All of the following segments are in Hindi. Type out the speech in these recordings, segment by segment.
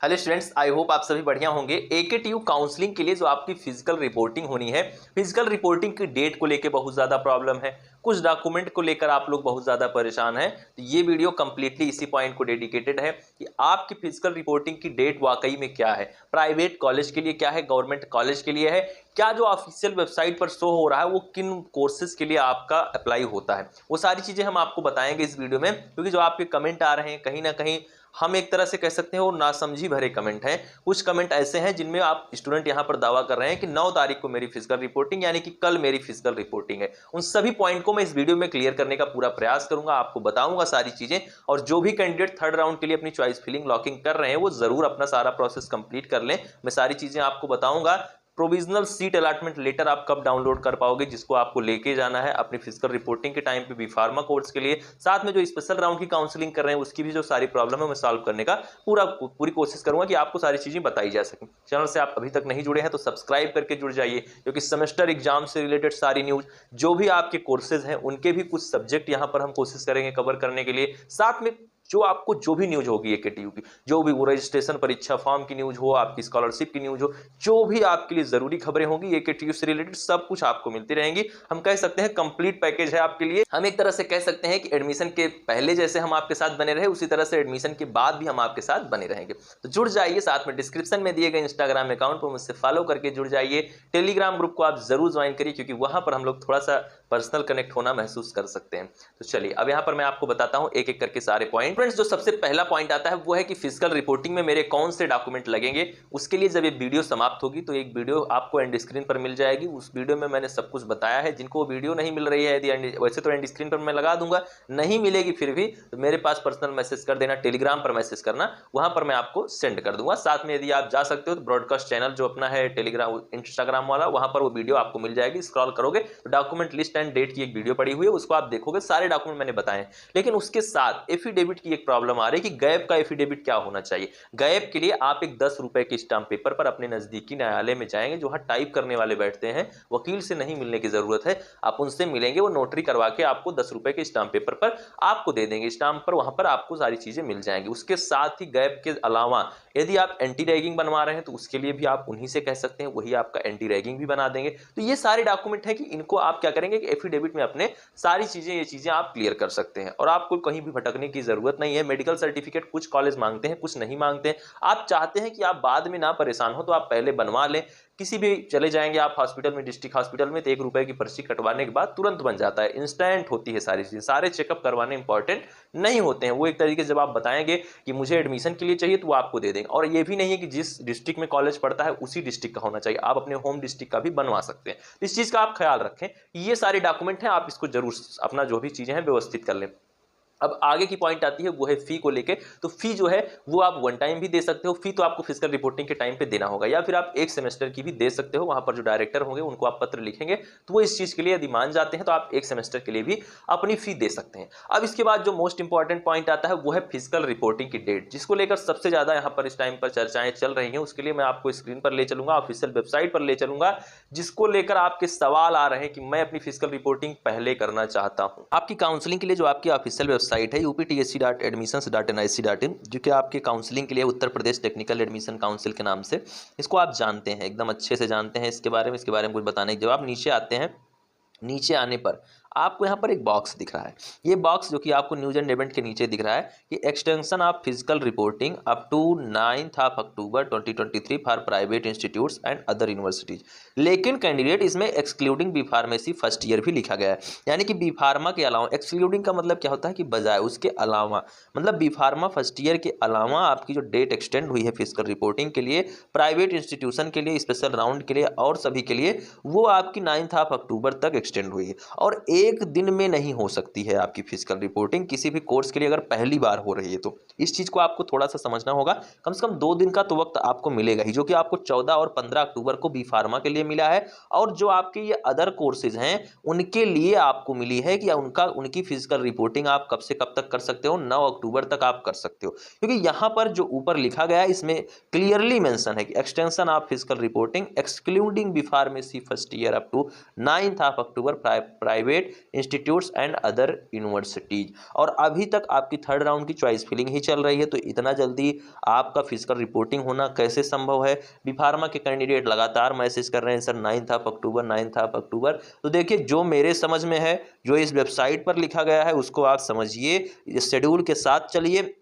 हेलो स्टूडेंट्स, आई होप आप सभी बढ़िया होंगे। एकेटीयू काउंसलिंग के लिए जो आपकी फिजिकल रिपोर्टिंग होनी है, फिजिकल रिपोर्टिंग की डेट को लेकर बहुत ज़्यादा प्रॉब्लम है, कुछ डॉक्यूमेंट को लेकर आप लोग बहुत ज़्यादा परेशान हैं। तो ये वीडियो कंप्लीटली इसी पॉइंट को डेडिकेटेड है कि आपकी फिजिकल रिपोर्टिंग की डेट वाकई में क्या है, प्राइवेट कॉलेज के लिए क्या है, गवर्नमेंट कॉलेज के लिए है क्या, जो ऑफिशियल वेबसाइट पर शो हो रहा है वो किन कोर्सेज के लिए आपका अप्लाई होता है, वो सारी चीज़ें हम आपको बताएंगे इस वीडियो में। क्योंकि जो आपके कमेंट आ रहे हैं कहीं ना कहीं हम एक तरह से कह सकते हैं वो नासमझी भरे कमेंट हैं। कुछ कमेंट ऐसे हैं जिनमें आप स्टूडेंट यहां पर दावा कर रहे हैं कि 9 तारीख को मेरी फिजिकल रिपोर्टिंग यानी कि कल मेरी फिजिकल रिपोर्टिंग है। उन सभी पॉइंट को मैं इस वीडियो में क्लियर करने का पूरा प्रयास करूंगा, आपको बताऊंगा सारी चीजें। और जो भी कैंडिडेट थर्ड राउंड के लिए अपनी चॉइस फिलिंग लॉकिंग कर रहे हैं वो जरूर अपना सारा प्रोसेस कंप्लीट कर लें। मैं सारी चीजें आपको बताऊंगा। प्रोविजनल सीट अलॉटमेंट लेटर आप कब डाउनलोड कर पाओगे, जिसको आपको लेके जाना है अपनी फिजिकल रिपोर्टिंग के टाइम पे भी फार्मा कोर्स के लिए, साथ में जो स्पेशल राउंड की काउंसलिंग कर रहे हैं उसकी भी जो सारी प्रॉब्लम है मैं सॉल्व करने का पूरी कोशिश करूंगा कि आपको सारी चीजें बताई जा सके। चैनल से आप अभी तक नहीं जुड़े हैं तो सब्सक्राइब करके जुड़ जाइए, क्योंकि सेमेस्टर एग्जाम से रिलेटेड सारी न्यूज, जो भी आपके कोर्सेज हैं उनके भी कुछ सब्जेक्ट यहाँ पर हम कोशिश करेंगे कवर करने के लिए। साथ में जो आपको जो भी न्यूज होगी एकेटीयू की, जो भी वो रजिस्ट्रेशन परीक्षा फॉर्म की न्यूज हो, आपकी स्कॉलरशिप की न्यूज हो, जो भी आपके लिए जरूरी खबरें होंगी एकेटीयू से रिलेटेड सब कुछ आपको मिलती रहेंगी। हम कह सकते हैं कंप्लीट पैकेज है आपके लिए। हम एक तरह से कह सकते हैं कि एडमिशन के पहले जैसे हम आपके साथ बने रहे उसी तरह से एडमिशन के बाद भी हम आपके साथ बने रहेंगे। तो जुड़ जाइए, साथ में डिस्क्रिप्शन में दिए गए इंस्टाग्राम अकाउंट पर मुझसे फॉलो करके जुड़ जाइए। टेलीग्राम ग्रुप को आप जरूर ज्वाइन करिए, क्योंकि वहां पर हम लोग थोड़ा सा पर्सनल कनेक्ट होना महसूस कर सकते हैं। तो चलिए अब यहाँ पर मैं आपको बताता हूँ एक एक करके सारे पॉइंट। फ्रेंड्स, जो सबसे पहला पॉइंट आता है वो है कि फिजिकल रिपोर्टिंग में मेरे कौन से डॉक्यूमेंट लगेंगे। उसके लिए जब ये वीडियो समाप्त होगी तो एक वीडियो आपको एंड स्क्रीन पर मिल जाएगी। उस वीडियो में मैंने सब कुछ बताया है। जिनको वीडियो नहीं मिल रही है यदि वैसे तो एंड स्क्रीन पर मैं लगा दूंगा, नहीं मिलेगी फिर भी तो मेरे पास पर्सनल मैसेज कर देना, टेलीग्राम पर मैसेज करना, वहां पर मैं आपको सेंड कर दूंगा। साथ में यदि आप जा सकते हो तो ब्रॉडकास्ट चैनल जो अपना है टेलीग्राम इंस्टाग्राम वाला, वहां पर वो वीडियो आपको मिल जाएगी। स्क्रॉल करोगे तो डॉक्यूमेंट लिस्ट एंड डेट की एक वीडियो पड़ी हुई है, उसको आप देखोगे, सारे डॉक्यूमेंट मैंने बताए। लेकिन उसके साथ एफिडेविट की एक प्रॉब्लम आ रही है कि गैप का एफिडेविट क्या होना चाहिए। गैप के लिए आप एक 10 रुपए के स्टाम्प पेपर पर अपने नजदीकी न्यायालय में जाएंगे, जो वहां टाइप करने वाले बैठते हैं, वकील से नहीं मिलने की जरूरत है, आप उनसे मिलेंगे, वो नोटरी करवा के आपको 10 रुपए के स्टाम्प पेपर पर आपको दे देंगे। स्टाम्प पर वहां पर आपको सारी चीजें मिल जाएंगी। उसके साथ ही गैप के अलावा यदि आप एंटी रैगिंग बनवा रहे हैं तो उसके लिए भी आप उन्हीं से कह सकते हैं, वही आपका एंटी रैगिंग भी बना देंगे। तो ये सारे डॉक्यूमेंट है कि इनको आप क्या करेंगे कि एफिडेविट में अपने सारी चीजें, ये चीजें आप क्लियर कर सकते हैं और आपको कहीं भी भटकने की जरूरत नहीं है। मेडिकल सर्टिफिकेट कुछ कॉलेज मांगते हैं, कुछ नहीं मांगते हैं। आप चाहते हैं कि आप बाद में ना परेशान हो तो आप पहले बनवा लें। किसी भी चले जाएंगे आप हॉस्पिटल में, डिस्ट्रिक्ट हॉस्पिटल में, तो 1 रुपए की पर्ची कटवाने के बाद तुरंत बन जाता है, इंस्टेंट होती है सारी चीजें। सारे चेकअप करवाने इंपॉर्टेंट नहीं होते हैं। वो एक तरीके से जब आप बताएंगे कि मुझे एडमिशन के लिए चाहिए तो वो आपको दे देंगे। और ये भी नहीं है कि जिस डिस्ट्रिक्ट में कॉलेज पढ़ता है उसी डिस्ट्रिक्ट का होना चाहिए, आप अपने होम डिस्ट्रिक्ट का भी बनवा सकते हैं। इस चीज का आप ख्याल रखें। ये सारे डॉक्यूमेंट हैं, आप इसको जरूर अपना जो भी चीजें हैं व्यवस्थित कर लें। अब आगे की पॉइंट आती है वो है फी को लेके। तो फी जो है वो आप वन टाइम भी दे सकते हो, फी तो आपको फिजिकल रिपोर्टिंग के टाइम पे देना होगा, या फिर आप एक सेमेस्टर की भी दे सकते हो। वहां पर जो डायरेक्टर होंगे उनको आप पत्र लिखेंगे तो वो इस चीज के लिए यदि मान जाते हैं तो आप एक सेमेस्टर के लिए भी अपनी फी दे सकते हैं। अब इसके बाद जो मोस्ट इंपॉर्टेंट पॉइंट आता है वो है फिजिकल रिपोर्टिंग की डेट, जिसको लेकर सबसे ज्यादा यहाँ पर इस टाइम पर चर्चाएं चल रही हैं। उसके लिए मैं आपको स्क्रीन पर ले चलूंगा, ऑफिशियल वेबसाइट पर ले चलूंगा, जिसको लेकर आपके सवाल आ रहे हैं कि मैं अपनी फिजिकल रिपोर्टिंग पहले करना चाहता हूं। आपकी काउंसलिंग के लिए जो आपकी ऑफिशियल वेबसाइट है uptsc.admissions.nic.in, जो कि आपके काउंसलिंग के लिए Uttar Pradesh technical admission council के नाम से, इसको आप जानते हैं, एकदम अच्छे से जानते हैं इसके बारे में कुछ बताने की। जब आप नीचे आते हैं, नीचे आने पर आपको यहाँ पर एक बॉक्स दिख रहा है। ये बॉक्स जो कि आपको न्यूज एंड इवेंट के नीचे दिख रहा है कि extension of physical reporting up to 9 October 2023 for private institutes and other universities. लेकिन कैंडिडेट इसमें excluding B pharmacy first year भी लिखा गया है, यानी कि बी फार्मा के अलावा। एक्सक्लूडिंग का मतलब क्या होता है कि बजाय, उसके अलावा, मतलब बी फार्मा फर्स्ट ईयर के अलावा आपकी जो डेट एक्सटेंड हुई है फिजिकल रिपोर्टिंग के लिए, प्राइवेट इंस्टीट्यूशन के लिए, स्पेशल राउंड के लिए और सभी के लिए, वो आपकी 9 अक्टूबर तक एक्सटेंड हुई है। और एक दिन में नहीं हो सकती है आपकी फिजिकल रिपोर्टिंग किसी भी कोर्स के लिए, अगर पहली बार हो रही है तो इस चीज को आपको थोड़ा सा समझना होगा। कम से कम 2 दिन का तो वक्त आपको मिलेगा ही, जो कि आपको 14 और 15 अक्टूबर को बी फार्मा के लिए मिला है। और जो आपके ये अदर कोर्सेज हैं उनके लिए आपको मिली है कि उनकी फिजिकल रिपोर्टिंग आप कब से कब तक कर सकते हो, 9 अक्टूबर तक आप कर सकते हो। क्योंकि यहां पर जो ऊपर लिखा गया है इसमें क्लियरली मेंशन है कि extension of physical reporting excluding B pharmacy first year up to 9 October private private institutes and other universities. और अभी तक आपकी थर्ड राउंड की चॉइस फिलिंग ही चल रही है, तो इतना जल्दी आपका फिजिकल रिपोर्टिंग होना कैसे संभव है? बी फार्मा के कैंडिडेट लगातार मैसेज कर रहे हैं, सर 9 अक्टूबर 9 अक्टूबर। तो देखिए, जो मेरे समझ में है, जो इस वेबसाइट पर लिखा गया है उसको आप समझिए, इस शेड्यूल के साथ चलिए।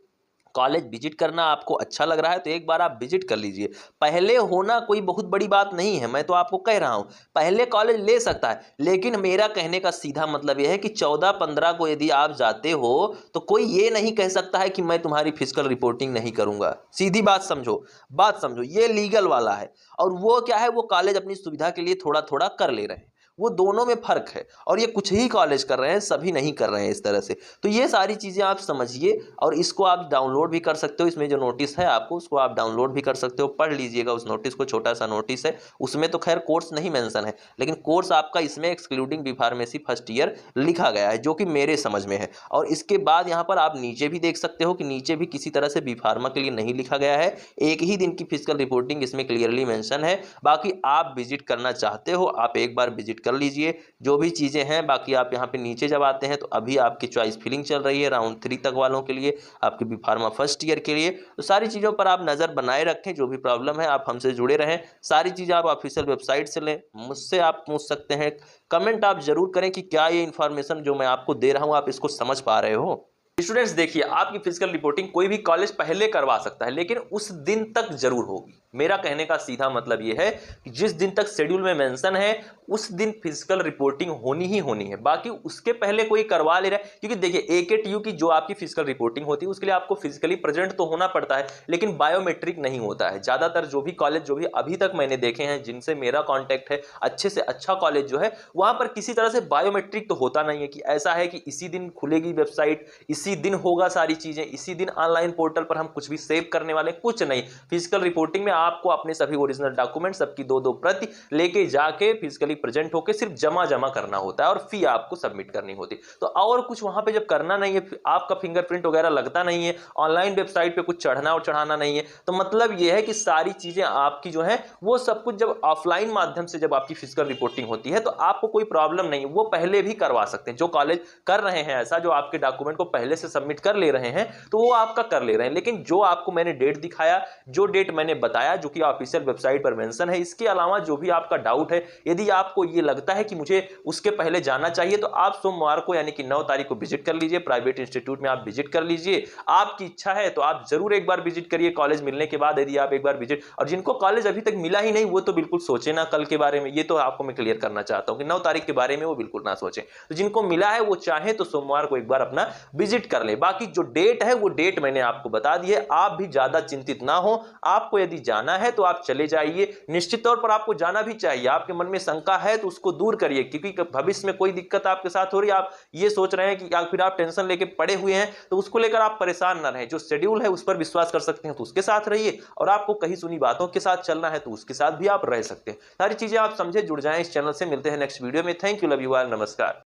कॉलेज विजिट करना आपको अच्छा लग रहा है तो एक बार आप विजिट कर लीजिए। पहले होना कोई बहुत बड़ी बात नहीं है, मैं तो आपको कह रहा हूं पहले कॉलेज ले सकता है, लेकिन मेरा कहने का सीधा मतलब यह है कि 14-15 को यदि आप जाते हो तो कोई ये नहीं कह सकता है कि मैं तुम्हारी फिजिकल रिपोर्टिंग नहीं करूंगा। सीधी बात समझो, ये लीगल वाला है। और वो क्या है, वो कॉलेज अपनी सुविधा के लिए थोड़ा थोड़ा कर ले रहे हैं, वो दोनों में फर्क है। और ये कुछ ही कॉलेज कर रहे हैं, सभी नहीं कर रहे हैं इस तरह से। तो ये सारी चीज़ें आप समझिए, और इसको आप डाउनलोड भी कर सकते हो। इसमें जो नोटिस है आपको, उसको आप डाउनलोड भी कर सकते हो, पढ़ लीजिएगा उस नोटिस को। छोटा सा नोटिस है, उसमें तो खैर कोर्स नहीं मेंशन है, लेकिन कोर्स आपका इसमें excluding B pharmacy first year लिखा गया है, जो कि मेरे समझ में है। और इसके बाद यहाँ पर आप नीचे भी देख सकते हो कि नीचे भी किसी तरह से बी फार्मा के लिए नहीं लिखा गया है। एक ही दिन की फिजिकल रिपोर्टिंग इसमें क्लियरली मेंशन है। बाकी आप विजिट करना चाहते हो, आप एक बार विजिट कर लीजिए, जो भी चीज़ें हैं। बाकी आप यहाँ पे नीचे जब आते हैं तो अभी आपकी चॉइस फिलिंग चल रही है राउंड 3 तक वालों के लिए, आपके बी फार्मा फर्स्ट ईयर के लिए। तो सारी चीज़ों पर आप नज़र बनाए रखें, जो भी प्रॉब्लम है आप हमसे जुड़े रहें। सारी चीज़ें आप ऑफिशियल वेबसाइट से लें, मुझसे आप पूछ सकते हैं। कमेंट आप जरूर करें कि क्या ये इन्फॉर्मेशन जो मैं आपको दे रहा हूँ आप इसको समझ पा रहे हो। स्टूडेंट्स देखिए, आपकी फिजिकल रिपोर्टिंग कोई भी कॉलेज पहले करवा सकता है, लेकिन उस दिन तक जरूर होगी। मेरा कहने का सीधा मतलब यह है कि जिस दिन तक शेड्यूल में मेंशन है उस दिन फिजिकल रिपोर्टिंग होनी ही होनी है। बाकी उसके पहले कोई करवा ले रहा है, क्योंकि देखिए AKTU की जो आपकी फिजिकल रिपोर्टिंग होती है उसके लिए आपको फिजिकली प्रेजेंट तो होना पड़ता है, लेकिन बायोमेट्रिक नहीं होता है। ज्यादातर जो भी कॉलेज, जो भी अभी तक मैंने देखे हैं, जिनसे मेरा कॉन्टैक्ट है, अच्छे से अच्छा कॉलेज जो है, वहां पर किसी तरह से बायोमेट्रिक तो होता नहीं है कि ऐसा है कि इसी दिन खुलेगी वेबसाइट, इसी दिन होगा सारी चीजें, इसी दिन ऑनलाइन पोर्टल पर हम कुछ भी सेव करने वाले, कुछ नहीं। फिजिकल रिपोर्टिंग में आपको अपने सभी ओरिजिनल डॉक्यूमेंट सबकी 2-2 प्रति लेके जाके फिजिकली प्रेजेंट होकर सिर्फ जमा करना होता है और फी आपको सबमिट करनी होती है। तो और कुछ वहां पे जब करना नहीं है, आपका फिंगरप्रिंट वगैरह लगता नहीं है, ऑनलाइन वेबसाइट पे कुछ चढ़ना और चढ़ाना नहीं है, तो मतलब यह है कि सारी चीजें आपकी जो है वो सब कुछ जब ऑफलाइन माध्यम से जब आपकी फिजिकल रिपोर्टिंग होती है तो आपको कोई प्रॉब्लम नहीं है, वो पहले भी करवा सकते हैं। जो कॉलेज कर रहे हैं ऐसा, जो आपके डॉक्यूमेंट को पहले से सबमिट कर ले रहे हैं, तो वो आपका कर ले रहे हैं। लेकिन जो आपको मैंने डेट दिखाया, जो डेट मैंने बताया, जो कि ऑफिशियल वेबसाइट पर मेंशन है, इसके अलावा जो भी आपका डाउट है, यदि आपको ये लगता है कि मुझे उसके पहले जाना चाहिए, तो आप सोमवार को यानी कि 9 तारीख को विजिट कर लीजिए। प्राइवेट इंस्टीट्यूट में आप विजिट कर लीजिए। आपकी इच्छा है तो आप जरूर एक बार विजिट करिए कॉलेज मिलने के बाद, यदि आप एक बार विजिट। और जिनको कॉलेज अभी तक मिला ही नहीं वो तो बिल्कुल सोचे ना कल के बारे में, ये तो आपको मैं क्लियर करना चाहता हूं कि 9 तारीख के बारे में वो बिल्कुल ना सोचें। तो जिनको मिला है वो चाहे तो सोमवार को एक बार अपना विजिट कर ले। बाकी जो डेट है वो डेट मैंने आपको बता दी है, आप भी ज्यादा चिंतित ना हो। आपको यदि जाना है तो आप चले जाइए, निश्चित तौर पर आपको जाना भी चाहिए। आपके मन में शंका है तो उसको दूर करिए, क्योंकि भविष्य में कोई दिक्कत आपके साथ हो रही है, आप ये सोच रहे हैं कि या फिर आप टेंशन लेके पड़े हुए हैं, तो उसको लेकर आप परेशान ना रहें। जो शेड्यूल है उस पर विश्वास कर सकते हैं तो उसके साथ रहिए, और आपको कहीं सुनी बातों के साथ चलना है तो उसके साथ भी आप रह सकते हैं। सारी चीजें आप समझे, जुड़ जाएं इस चैनल से। मिलते हैं नेक्स्ट वीडियो में। Thank you, love you all, नमस्कार।